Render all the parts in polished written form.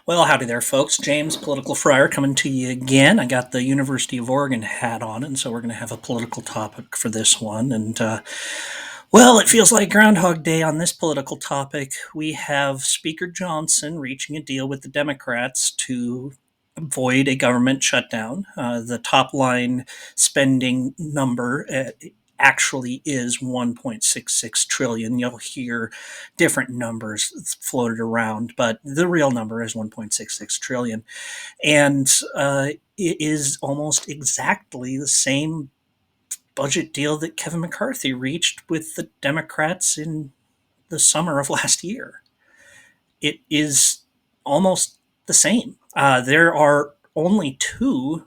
Well, howdy there, folks. James, Political Friar, coming to you again. I got the University of Oregon hat on, and so we're going to have a political topic for this one. Well, it feels like Groundhog Day on this political topic. We have Speaker Johnson reaching a deal with the Democrats to avoid a government shutdown. The top line spending number actually is 1.66 trillion. You'll hear different numbers floated around, but the real number is 1.66 trillion, and it is almost exactly the same budget deal that Kevin McCarthy reached with the Democrats in the summer of last year. It is almost the same. There are only two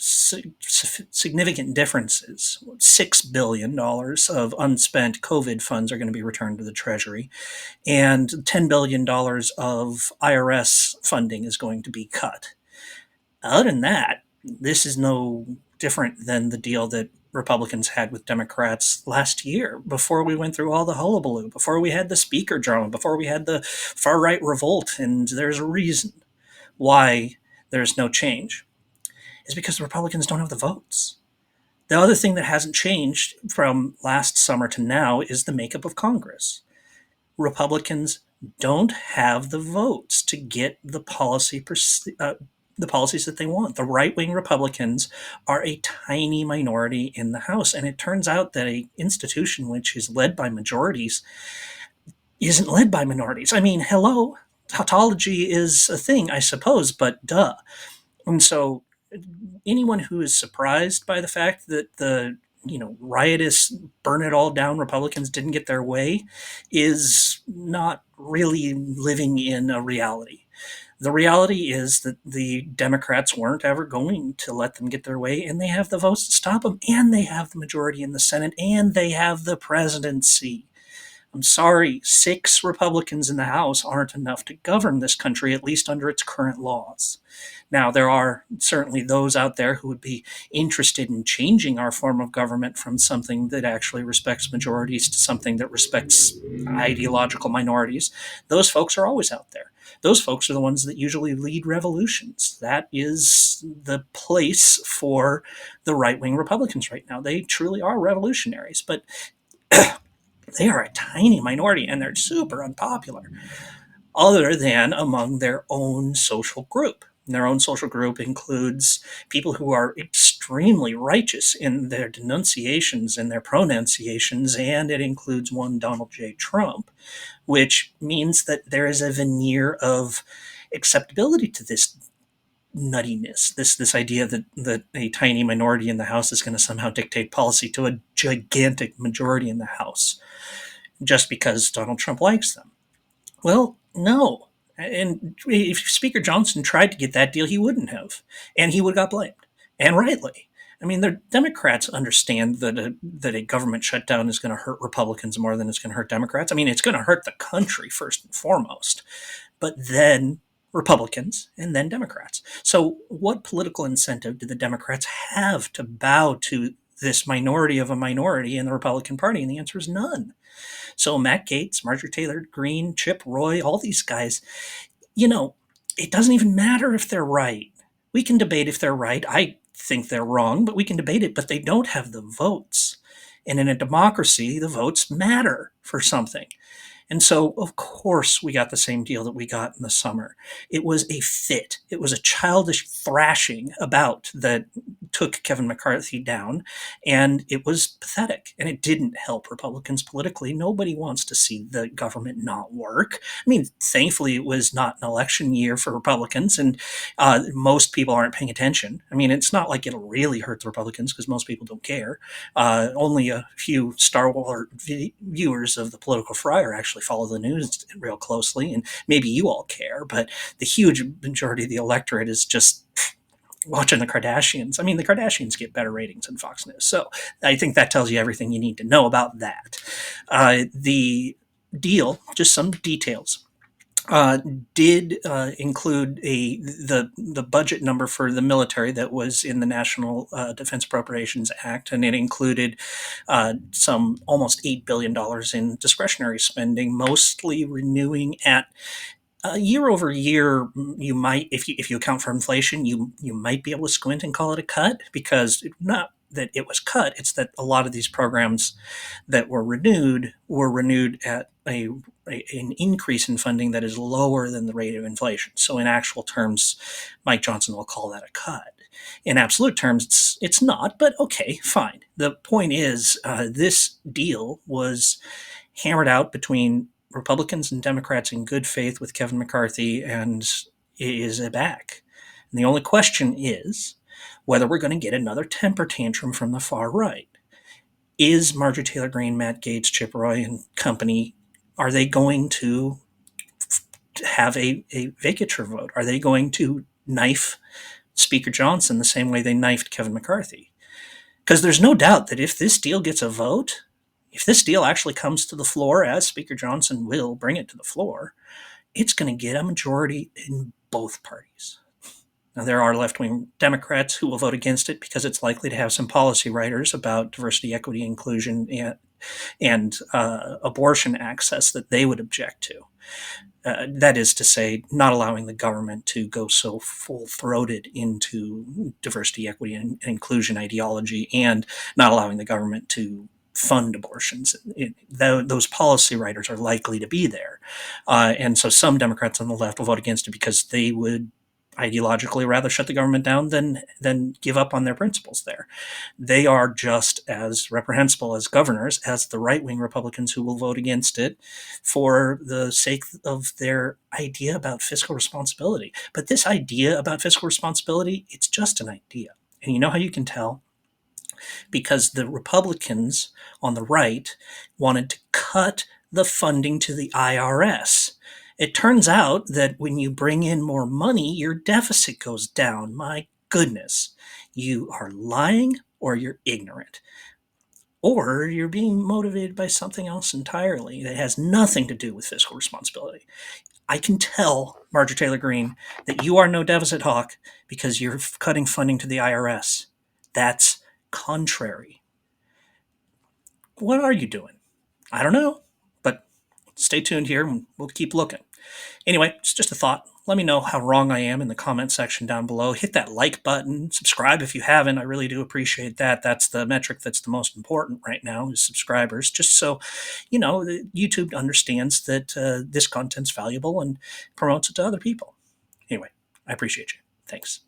significant differences. $6 billion of unspent COVID funds are going to be returned to the Treasury, and $10 billion of IRS funding is going to be cut. Other than that, this is no different than the deal that Republicans had with Democrats last year, before we went through all the hullabaloo, before we had the speaker drama, before we had the far right revolt. And there's a reason why there's no change. Is because the Republicans don't have the votes. The other thing that hasn't changed from last summer to now is the makeup of Congress. Republicans don't have the votes to get the policies that they want. The right-wing Republicans are a tiny minority in the House, and it turns out that an institution which is led by majorities isn't led by minorities. I mean, hello, tautology is a thing, I suppose, but duh. And so anyone who is surprised by the fact that the riotous burn it all down Republicans didn't get their way is not really living in a reality. The reality is that the Democrats weren't ever going to let them get their way, and they have the votes to stop them, and they have the majority in the Senate, and they have the presidency. I'm sorry, 6 Republicans in the House aren't enough to govern this country, at least under its current laws. Now, there are certainly those out there who would be interested in changing our form of government from something that actually respects majorities to something that respects ideological minorities. Those folks are always out there. Those folks are the ones that usually lead revolutions. That is the place for the right-wing Republicans right now. They truly are revolutionaries, but they are a tiny minority, and they're super unpopular, other than among their own social group. And their own social group includes people who are extremely righteous in their denunciations and their pronunciations, and it includes one Donald J. Trump, which means that there is a veneer of acceptability to this nuttiness, this idea that a tiny minority in the House is going to somehow dictate policy to a gigantic majority in the House just because Donald Trump likes them. Well, no. And if Speaker Johnson tried to get that deal, he wouldn't have, and he would have got blamed, and rightly. I mean, the Democrats understand that a government shutdown is going to hurt Republicans more than it's going to hurt Democrats. I mean, it's going to hurt the country first and foremost, but then Republicans and then Democrats. So, what political incentive do the Democrats have to bow to this minority of a minority in the Republican Party? And the answer is none. So Matt Gaetz, Marjorie Taylor Greene, Chip Roy, all these guys, it doesn't even matter if they're right. We can debate if they're right. I think they're wrong, but we can debate it, but they don't have the votes. And in a democracy, the votes matter for something. And so, of course, we got the same deal that we got in the summer. It was a fit. It was a childish thrashing about that took Kevin McCarthy down, and it was pathetic, and it didn't help Republicans politically. Nobody wants to see the government not work. I mean, thankfully, it was not an election year for Republicans, and most people aren't paying attention. I mean, it's not like it'll really hurt the Republicans because most people don't care. Only a few Star Wars viewers of the Political Friar actually follow the news real closely, and maybe you all care, but the huge majority of the electorate is just watching the Kardashians. I mean, the Kardashians get better ratings than Fox News, so I think that tells you everything you need to know about that. The deal, just some details. Did include the budget number for the military that was in the National Defense Appropriations Act, and it included some almost $8 billion in discretionary spending, mostly renewing at Year over year, you might, if you account for inflation, you might be able to squint and call it a cut, because not that it was cut, it's that a lot of these programs that were renewed at an increase in funding that is lower than the rate of inflation. So in actual terms, Mike Johnson will call that a cut. In absolute terms, it's not, but okay, fine. The point is, this deal was hammered out between Republicans and Democrats in good faith with Kevin McCarthy, and is back. And the only question is whether we're going to get another temper tantrum from the far right. Is Marjorie Taylor Greene, Matt Gaetz, Chip Roy, and company, are they going to have a vacatur vote? Are they going to knife Speaker Johnson the same way they knifed Kevin McCarthy? Because there's no doubt that if this deal gets a vote, if this deal actually comes to the floor, as Speaker Johnson will bring it to the floor, it's going to get a majority in both parties. Now, there are left wing Democrats who will vote against it because it's likely to have some policy writers about diversity, equity, inclusion, and abortion access that they would object to. That is to say, not allowing the government to go so full throated into diversity, equity, and inclusion ideology, and not allowing the government to fund abortions. Those policy writers are likely to be there. And so some Democrats on the left will vote against it because they would ideologically rather shut the government down than give up on their principles there. They are just as reprehensible as governors as the right-wing Republicans who will vote against it for the sake of their idea about fiscal responsibility. But this idea about fiscal responsibility, it's just an idea. And you know how you can tell? Because the Republicans on the right wanted to cut the funding to the IRS. It turns out that when you bring in more money, your deficit goes down. My goodness. You are lying, or you're ignorant, or you're being motivated by something else entirely that has nothing to do with fiscal responsibility. I can tell, Marjorie Taylor Greene, that you are no deficit hawk because you're cutting funding to the IRS. That's contrary. What are you doing? I don't know, but stay tuned here and we'll keep looking. Anyway, it's just a thought. Let me know how wrong I am in the comment section down below. Hit that like button. Subscribe if you haven't. I really do appreciate that. That's the metric that's the most important right now, is subscribers. Just so, YouTube understands that this content's valuable and promotes it to other people. Anyway, I appreciate you. Thanks.